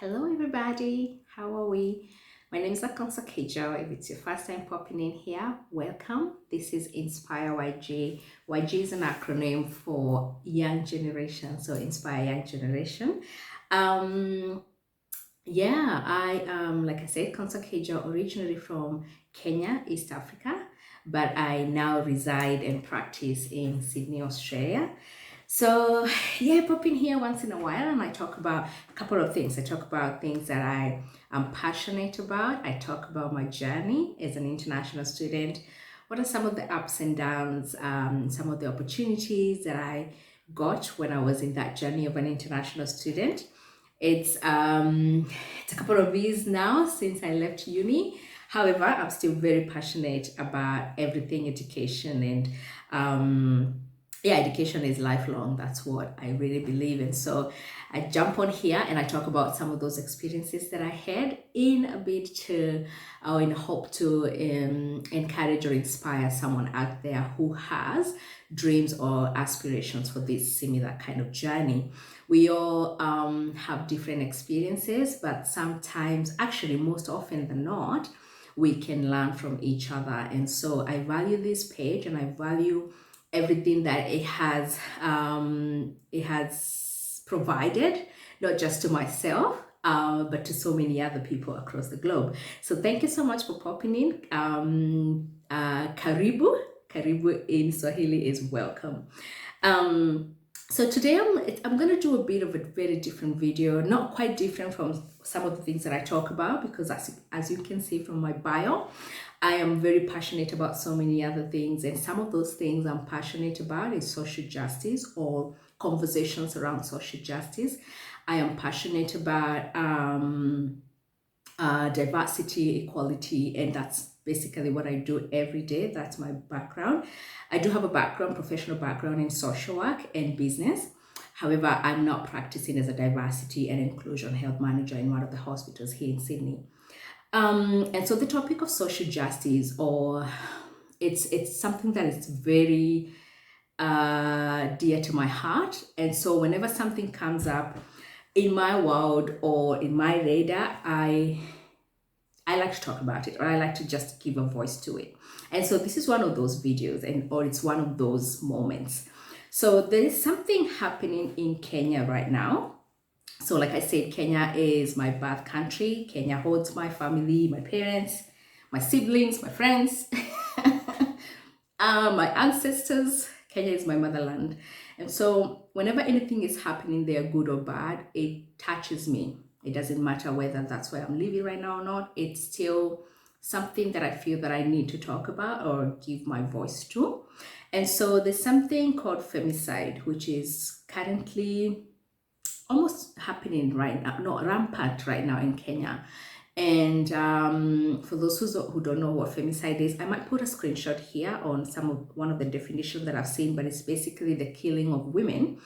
Hello everybody, how are we? My name is Akonsa Kejo. If it's your first time popping in here, welcome. This is Inspire YG. YG is an acronym for Young Generation, so Inspire Young Generation. I am, like I said, Konsa Kejo, originally from Kenya, East Africa, but I now reside and practice in Sydney, Australia. So yeah, I pop in here once in a while and I talk about a couple of things. I talk about things that I am passionate about. I talk about my journey as an international student. What are some of the ups and downs, some of the opportunities that I got when I was in that journey of an international student. It's a couple of years now since I left uni. However, I'm still very passionate about everything education and education is lifelong. That's what I really believe in. So I jump on here and I talk about some of those experiences that I had in a bit to, or in hope to encourage or inspire someone out there who has dreams or aspirations for this similar kind of journey. We all have different experiences, but sometimes, actually most often than not, we can learn from each other. And so I value this page and I value everything that it has provided, not just to myself, but to so many other people across the globe. So thank you so much for popping in. Karibu in Swahili is welcome. So today I'm going to do a bit of a very different video, not quite different from some of the things that I talk about, because as you can see from my bio, I am very passionate about so many other things, and some of those things I'm passionate about is social justice or conversations around social justice. I am passionate about diversity, equality, and that's basically what I do every day. That's my background. I do have a professional background in social work and business. However, I'm not practicing as a diversity and inclusion health manager in one of the hospitals here in Sydney. And so the topic of social justice, or it's something that is very dear to my heart. And so whenever something comes up in my world or in my radar, I like to talk about it, or I like to just give a voice to it. And so this is one of those videos, or it's one of those moments. So there is something happening in Kenya right now. So like I said, Kenya is my birth country. Kenya holds my family, my parents, my siblings, my friends, my ancestors. Kenya is my motherland. And so whenever anything is happening there, good or bad, it touches me. It doesn't matter whether that's where I'm living right now or not. It's still something that I feel that I need to talk about or give my voice to. And so there's something called femicide, which is currently almost happening right now, no, rampant right now in Kenya. And for those who don't know what femicide is, I might put a screenshot here on one of the definitions that I've seen, but it's basically the killing of women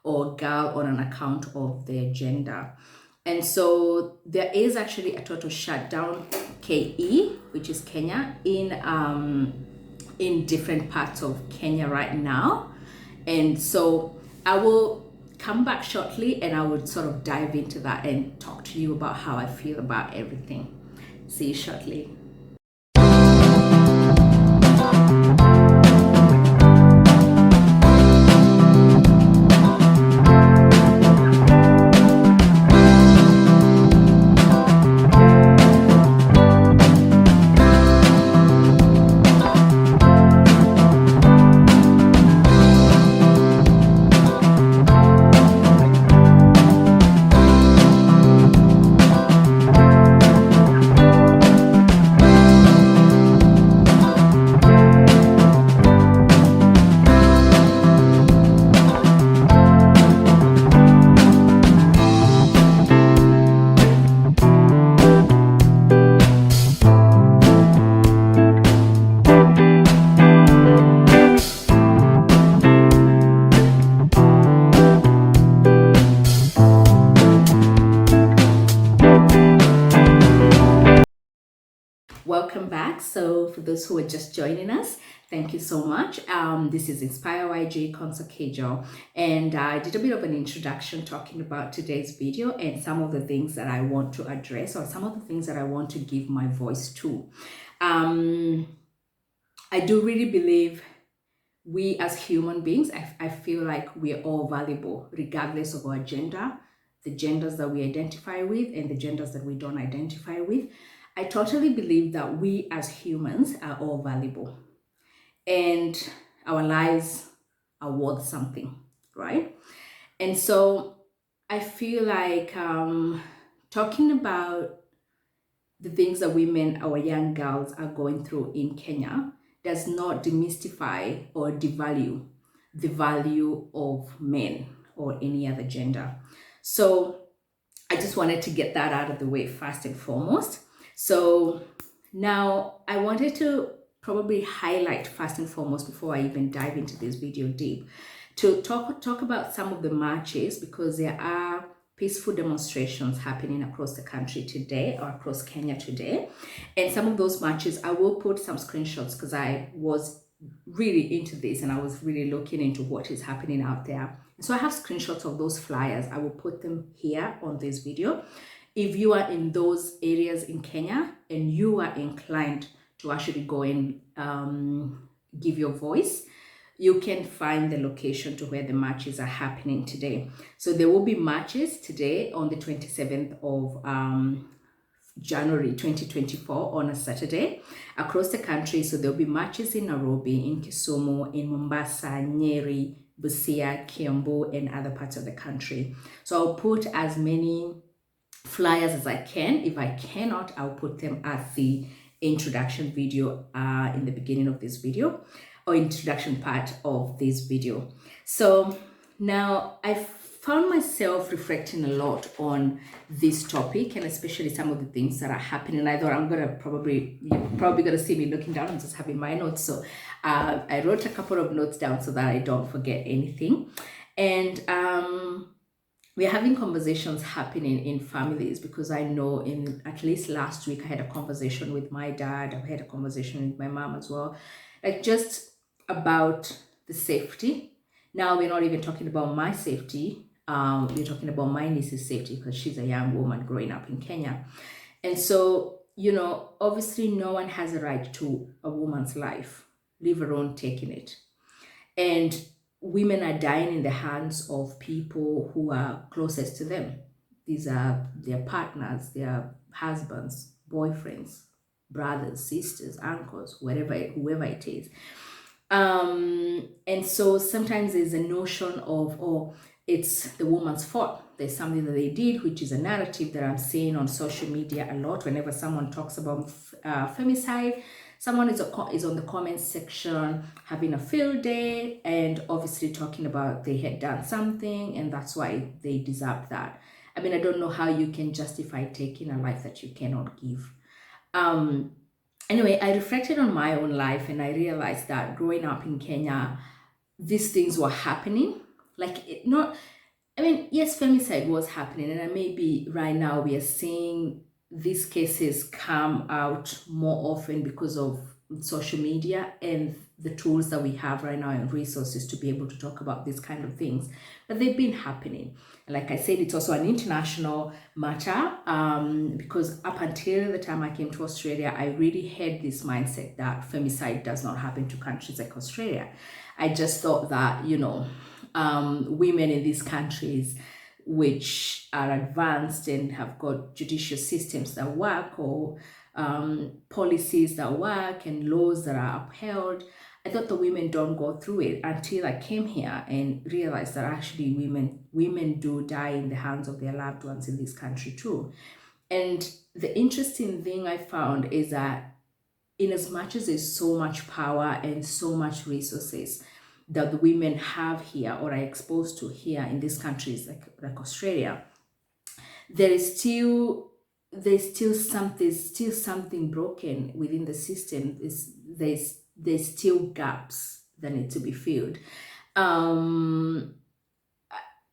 or girl on an account of their gender. And so there is actually a total shutdown, KE, which is Kenya, in different parts of Kenya right now. And so I will come back shortly and I will sort of dive into that and talk to you about how I feel about everything. See you shortly. back. So for those who are just joining us, thank you so much. This is Inspire YG Konsakejo, and I did a bit of an introduction talking about today's video and some of the things that I want to address, or some of the things that I want to give my voice to. I do really believe we as human beings, I feel like we are all valuable regardless of our gender, the genders that we identify with and the genders that we don't identify with. I totally believe that we as humans are all valuable and our lives are worth something, right? And so I feel like talking about the things that women, our young girls, are going through in Kenya does not demystify or devalue the value of men or any other gender. So I just wanted to get that out of the way first and foremost. So now I wanted to probably highlight first and foremost, before I even dive into this video deep, to talk about some of the marches, because there are peaceful demonstrations happening across the country today, or across Kenya today. And some of those marches, I will put some screenshots because I was really into this and I was really looking into what is happening out there. So I have screenshots of those flyers. I will put them here on this video. If you are in those areas in Kenya and you are inclined to actually go and give your voice, you can find the location to where the marches are happening today. So there will be marches today on the 27th of January 2024 on a Saturday across the country. So there'll be marches in Nairobi, in Kisumu, in Mombasa, Nyeri, Busia, Kiambu, and other parts of the country. So I'll put as many flyers as I can. If I cannot, I'll put them at the introduction video in the beginning of this video, or introduction part of this video. So now I found myself reflecting a lot on this topic, and especially some of the things that are happening. I thought you're probably gonna see me looking down and just having my notes. So I wrote a couple of notes down so that I don't forget anything. And we're having conversations happening in families, because I know in at least last week I had a conversation with my dad. I've had a conversation with my mom as well, like just about the safety. Now we're not even talking about my safety. We're talking about my niece's safety, because she's a young woman growing up in Kenya. And so, you know, obviously no one has a right to a woman's life, leave alone taking it. And women are dying in the hands of people who are closest to them. These are their partners, their husbands, boyfriends, brothers, sisters, uncles, whoever it is. And so sometimes there's a notion of, oh, it's the woman's fault. There's something that they did, which is a narrative that I'm seeing on social media a lot. Whenever someone talks about femicide, someone is on the comment section having a field day and obviously talking about they had done something and that's why they deserve that. I mean, I don't know how you can justify taking a life that you cannot give. Anyway, I reflected on my own life and I realized that growing up in Kenya, these things were happening. Yes, femicide was happening, and maybe right now we are seeing these cases come out more often because of social media and the tools that we have right now and resources to be able to talk about these kind of things. But they've been happening. Like I said, it's also an international matter, because up until the time I came to Australia, I really had this mindset that femicide does not happen to countries like Australia. I just thought that, you know, women in these countries which are advanced and have got judicial systems that work, or policies that work and laws that are upheld, I thought the women don't go through it until I came here and realized that actually women do die in the hands of their loved ones in this country too. And the interesting thing I found is that in as much as there's so much power and so much resources that the women have here or are exposed to here in these countries like Australia, there's still something broken within the system. There's still gaps that need to be filled.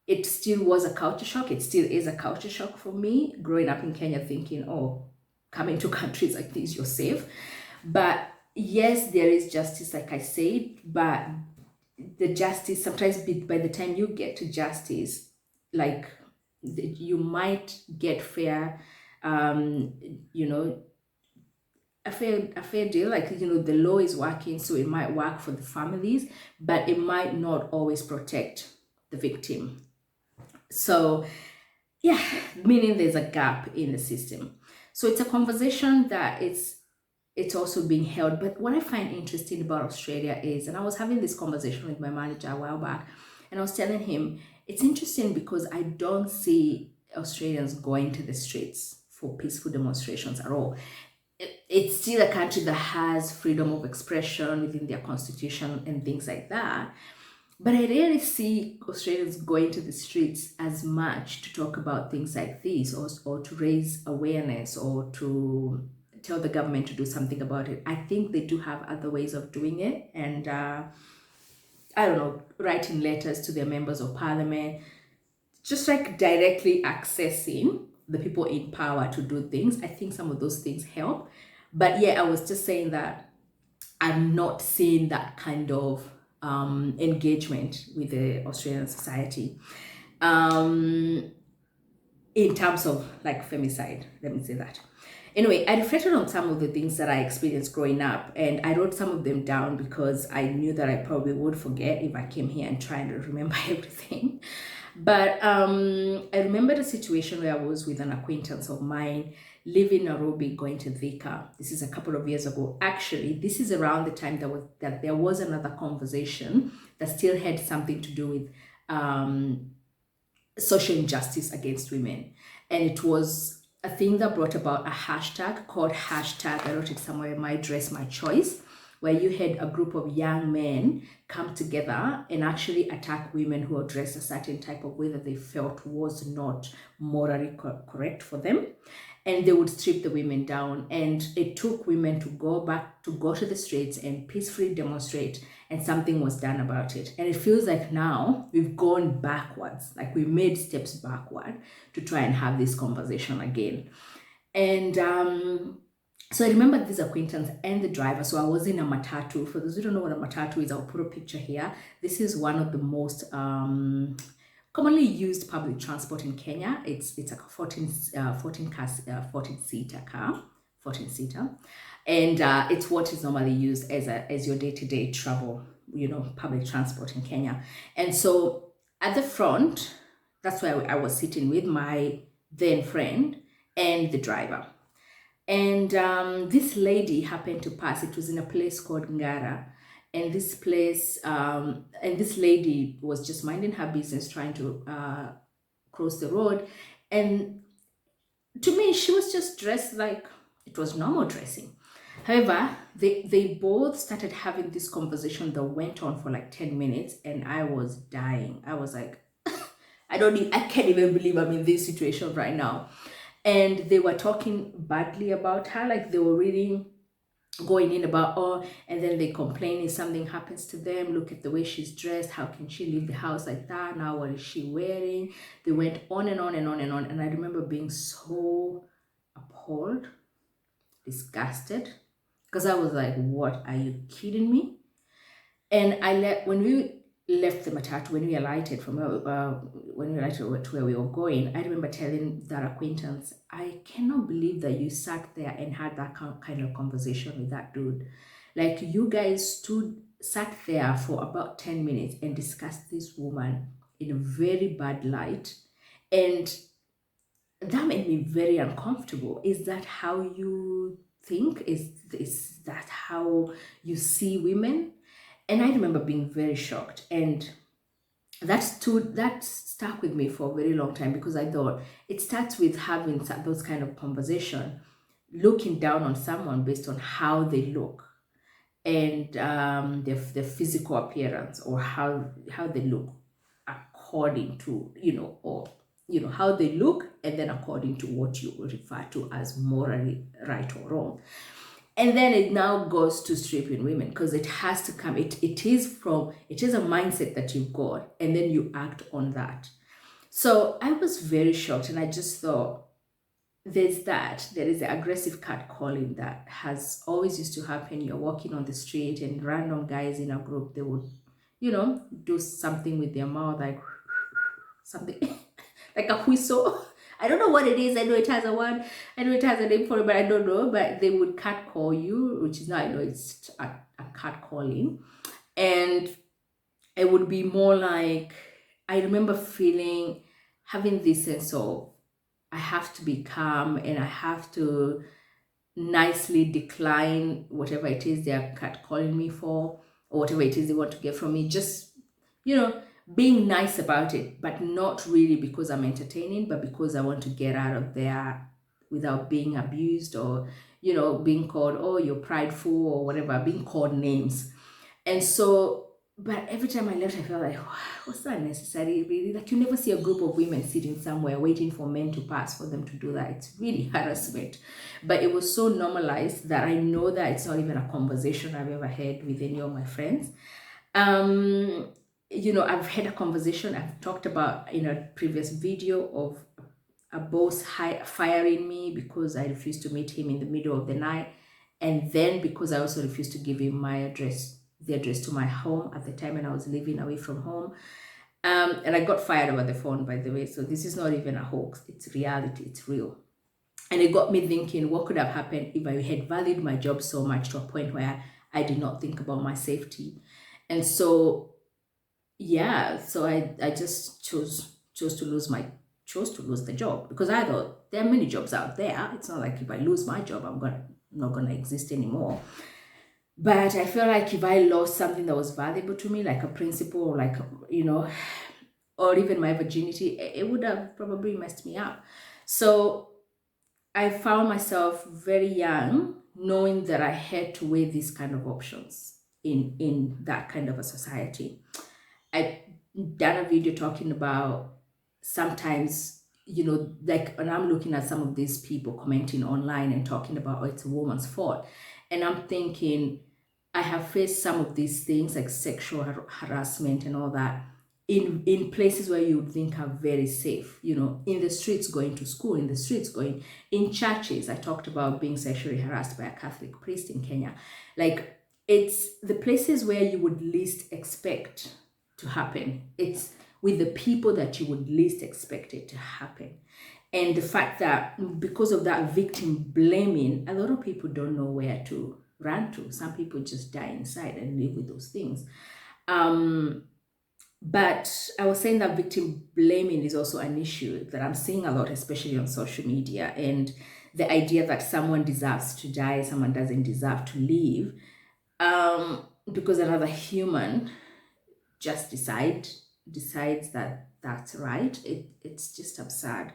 It still was a culture shock. It still is a culture shock for me growing up in Kenya, thinking, oh, coming to countries like this, you're safe. But yes, there is justice, like I said, but the justice sometimes by the time you get to justice, like you might get fair, um, you know, a fair deal. Like, the law is working, so it might work for the families, but it might not always protect the victim. So yeah, meaning there's a gap in the system. So it's a conversation that it's also being held. But what I find interesting about Australia is, and I was having this conversation with my manager a while back, and I was telling him it's interesting because I don't see Australians going to the streets for peaceful demonstrations at all. It's still a country that has freedom of expression within their constitution and things like that. But I rarely see Australians going to the streets as much to talk about things like this, or to raise awareness, or to tell the government to do something about it. I think they do have other ways of doing it. And I don't know, writing letters to their members of parliament, just like directly accessing the people in power to do things. I think some of those things help. But yeah, I was just saying that I'm not seeing that kind of engagement with the Australian society in terms of like femicide. Let me say that. Anyway, I reflected on some of the things that I experienced growing up, and I wrote some of them down because I knew that I probably would forget if I came here and tried to remember everything. But I remember a situation where I was with an acquaintance of mine living in Nairobi, going to Thika. This is a couple of years ago. Actually, this is around the time that there was another conversation that still had something to do with social injustice against women. And it was a thing that brought about a hashtag called hashtag, I wrote it somewhere, My Dress, My Choice, where you had a group of young men come together and actually attack women who are dressed a certain type of way that they felt was not morally correct for them. And they would strip the women down. And it took women to go to the streets and peacefully demonstrate, and something was done about it. And it feels like now we've gone backwards, like we made steps backward to try and have this conversation again. And so I remember this acquaintance and the driver. So I was in a matatu. For those who don't know what a matatu is, I'll put a picture here. This is one of the most commonly used public transport in Kenya. It's like a 14 seater car, 14 seater, and it's what is normally used as your day-to-day travel, public transport in Kenya. And so at the front, that's where I was sitting with my then friend and the driver. And this lady happened to pass. It was in a place called Ngara. And this place, and this lady was just minding her business, trying to cross the road. And to me, she was just dressed like it was normal dressing. However, they both started having this conversation that went on for like 10 minutes, and I was dying. I was like, I can't even believe I'm in this situation right now. And they were talking badly about her, like they were really going in about, and then they complain if something happens to them. Look at the way she's dressed. How can she leave the house like that? Now what is she wearing? They went on and on and on and on. And I remember being so appalled, disgusted, because I was like, what, are you kidding me? And when we left the matatu, when we alighted to where we were going, I remember telling that acquaintance, I cannot believe that you sat there and had that kind of conversation with that dude. Like, you guys sat there for about 10 minutes and discussed this woman in a very bad light. And that made me very uncomfortable. Is that how you think? Is that how you see women? And I remember being very shocked, and that stuck with me for a very long time, because I thought it starts with having those kind of conversation, looking down on someone based on how they look, and their physical appearance, or how they look according to, or how they look, and then according to what you refer to as morally right or wrong. And then it now goes to stripping women, because it has to come. It is a mindset that you've got, and then you act on that. So I was very shocked, and I just thought, there is the aggressive catcalling that has always used to happen. You're walking on the street and random guys in a group, they would, do something with their mouth, like something like a whistle. I don't know what it is. I know it has a word. I know it has a name for it, but I don't know. But they would catcall you, which is not, I know it's a catcalling. And it would be more like, I remember having this sense of, I have to be calm and I have to nicely decline whatever it is they're catcalling me for, or whatever it is they want to get from me. Just, you know, being nice about it, but not really because I'm entertaining, but because I want to get out of there without being abused, or, being called, oh, you're prideful, or whatever, being called names. And so, but every time I left, I felt like, what's that necessary, really? Like, you never see a group of women sitting somewhere waiting for men to pass for them to do that. It's really harassment. But it was so normalized that I know that it's not even a conversation I've ever had with any of my friends. I've had a conversation I've talked about in a previous video of a boss firing me because I refused to meet him in the middle of the night. And then because I also refused to give him the address to my home at the time when I was living away from home. And I got fired over the phone, by the way. So this is not even a hoax. It's reality. It's real. And it got me thinking, what could have happened if I had valued my job so much to a point where I did not think about my safety? And so, yeah, so I just chose to lose the job, because I thought there are many jobs out there. It's not like if I lose my job, I'm not gonna exist anymore. But I feel like if I lost something that was valuable to me, like a principle, or like, or even my virginity, it would have probably messed me up. So I found myself very young, knowing that I had to weigh these kind of options in that kind of a society. I've done a video talking about sometimes, like, and I'm looking at some of these people commenting online and talking about, oh, it's a woman's fault. And I'm thinking, I have faced some of these things like sexual harassment and all that in places where you would think are very safe, in the streets, going to school, in the streets, going in churches. I talked about being sexually harassed by a Catholic priest in Kenya. Like, it's the places where you would least expect to happen. It's with the people that you would least expect it to happen. And the fact that because of that victim blaming, a lot of people don't know where to run to. Some people just die inside and live with those things. But I was saying that victim blaming is also an issue that I'm seeing a lot, especially on social media. And the idea that someone deserves to die, someone doesn't deserve to live, because another human just decides that that's right. It's just absurd.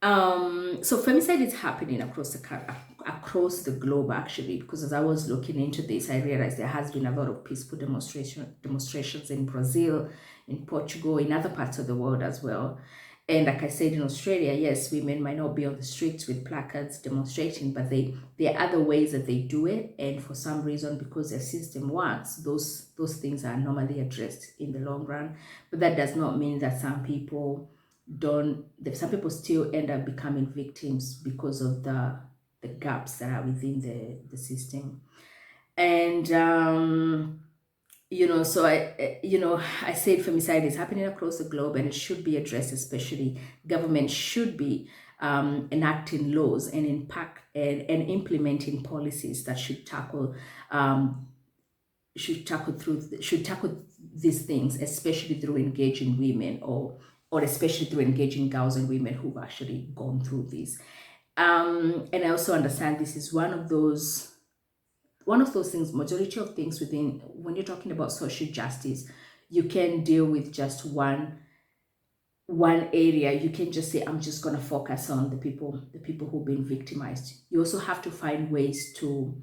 So femicide is happening across the globe, actually, because as I was looking into this, I realized there has been a lot of peaceful demonstrations in Brazil, in Portugal, in other parts of the world as well. And like I said, in Australia, yes, women might not be on the streets with placards demonstrating, but there are other ways that they do it. And for some reason, because their system works, those things are normally addressed in the long run. But that does not mean that some people still end up becoming victims because of the gaps that are within the system. And so I said femicide is happening across the globe, and it should be addressed. Especially government should be enacting laws and implementing policies that should tackle these things, especially through engaging women, or especially through engaging girls and women who've actually gone through this. And I also understand this is one of those things, majority of things when you're talking about social justice, you can deal with just one area. You can just say, I'm just going to focus on the people who've been victimized. You also have to find ways to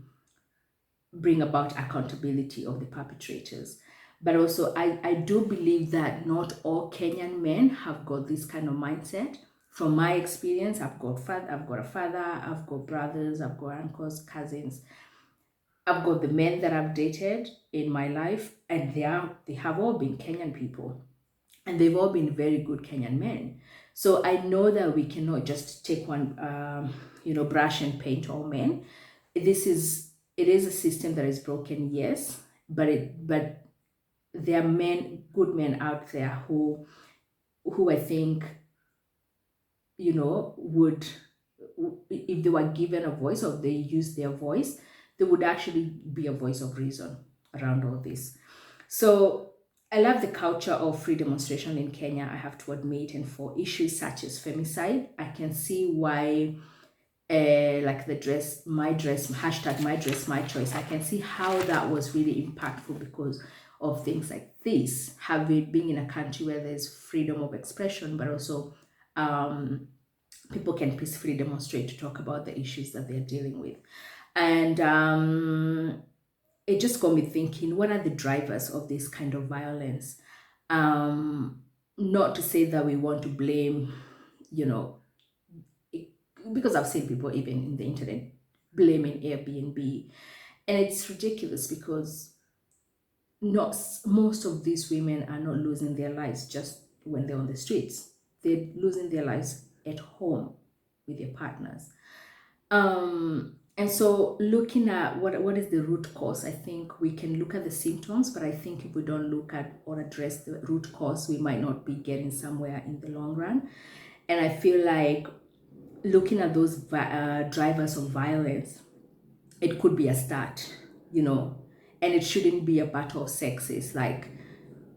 bring about accountability of the perpetrators. But also, I do believe that not all Kenyan men have got this kind of mindset. From my experience, I've got a father, I've got brothers, I've got uncles, cousins. I've got the men that I've dated in my life, and they have all been Kenyan people, and they've all been very good Kenyan men. So I know that we cannot just take one, brush and paint all men. It is a system that is broken, yes, but there are good men out there who I think, would, if they were given a voice or they use their voice, they would actually be a voice of reason around all this. So I love the culture of free demonstration in Kenya, I have to admit, and for issues such as femicide, I can see why, like the hashtag my dress, my choice, I can see how that was really impactful because of things like this, being in a country where there's freedom of expression, but also people can peacefully demonstrate to talk about the issues that they're dealing with. And it just got me thinking, what are the drivers of this kind of violence? Not to say that we want to blame, you know, because I've seen people even in the internet blaming Airbnb. And it's ridiculous because not most of these women are not losing their lives just when they're on the streets. They're losing their lives at home with their partners. And so looking at what is the root cause, I think we can look at the symptoms, but I think if we don't look at or address the root cause, we might not be getting somewhere in the long run. And I feel like looking at those drivers of violence, it could be a start, and it shouldn't be a battle of sexes like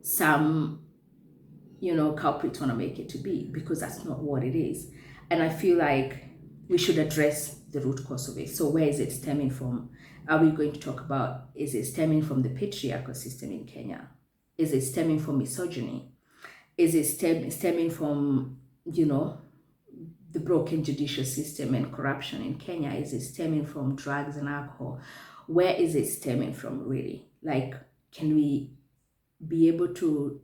some culprits want to make it to be, because that's not what it is. And I feel like we should address the root cause of it. So where is it stemming from? Are we going to talk about, is it stemming from the patriarchal system in Kenya? Is it stemming from misogyny? Is it stemming from, the broken judicial system and corruption in Kenya? Is it stemming from drugs and alcohol? Where is it stemming from, really? Like, can we be able to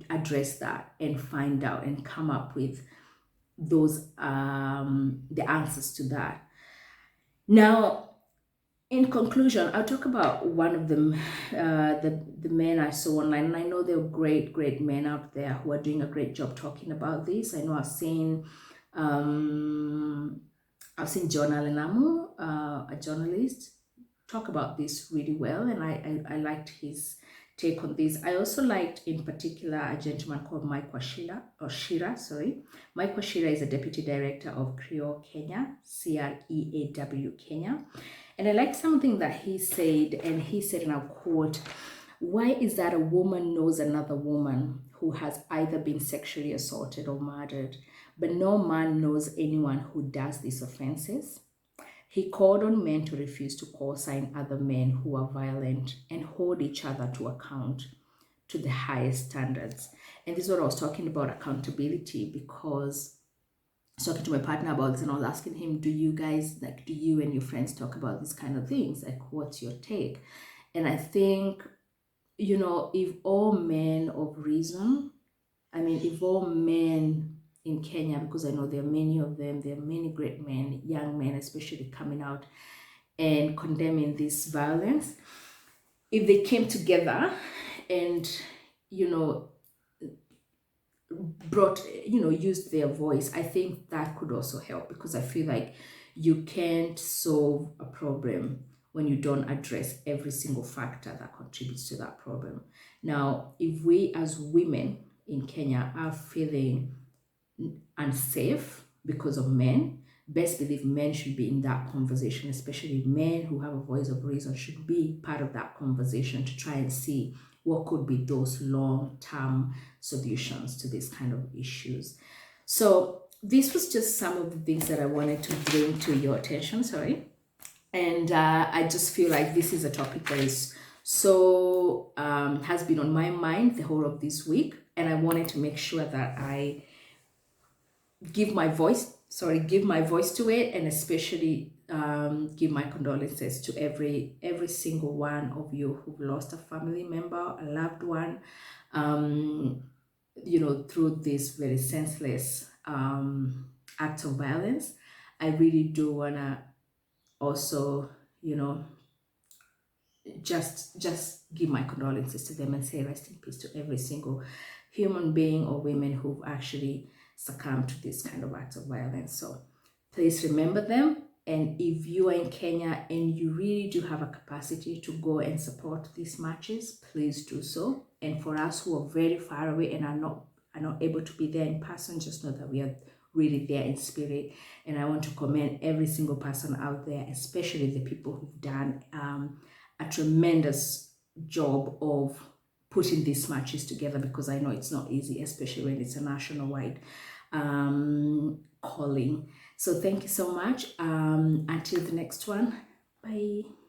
address that and find out and come up with those the answers to that? Now, in conclusion, I'll talk about one of them, the men I saw online, and I know there are great men out there who are doing a great job talking about this. I know I've seen John Alenamu, a journalist, talk about this really well, and I liked his take on this. I also liked in particular a gentleman called Mike Shira. Mike Shira is a deputy director of CREAW Kenya, CREAW Kenya. And I liked something that he said, and he said, and I'll quote, "Why is that a woman knows another woman who has either been sexually assaulted or murdered, but no man knows anyone who does these offenses?" He called on men to refuse to co-sign other men who are violent and hold each other to account to the highest standards. And this is what I was talking about, accountability, because I was talking to my partner about this and I was asking him, do you and your friends talk about these kind of things? Like, what's your take? And I think, if all men of reason, if all men in Kenya, because I know there are many of them, there are many great men, young men especially, coming out and condemning this violence. If they came together and, used their voice, I think that could also help, because I feel like you can't solve a problem when you don't address every single factor that contributes to that problem. Now, if we as women in Kenya are feeling unsafe because of men, best believe men should be in that conversation, especially men who have a voice of reason should be part of that conversation to try and see what could be those long-term solutions to these kind of issues. So this was just some of the things that I wanted to bring to your attention, and I just feel like this is a topic that is so has been on my mind the whole of this week, and I wanted to make sure that I give my voice to it, and especially give my condolences to every single one of you who've lost a family member, a loved one, through this very senseless act of violence. I really do wanna also, just give my condolences to them and say rest in peace to every single human being or women who've actually succumb to this kind of acts of violence. So please remember them. And if you are in Kenya and you really do have a capacity to go and support these marches, please do so. And for us who are very far away and are not able to be there in person, just know that we are really there in spirit. And I want to commend every single person out there, especially the people who've done a tremendous job of putting these matches together, because I know it's not easy, especially when it's a national-wide calling. So thank you so much. Until the next one, bye.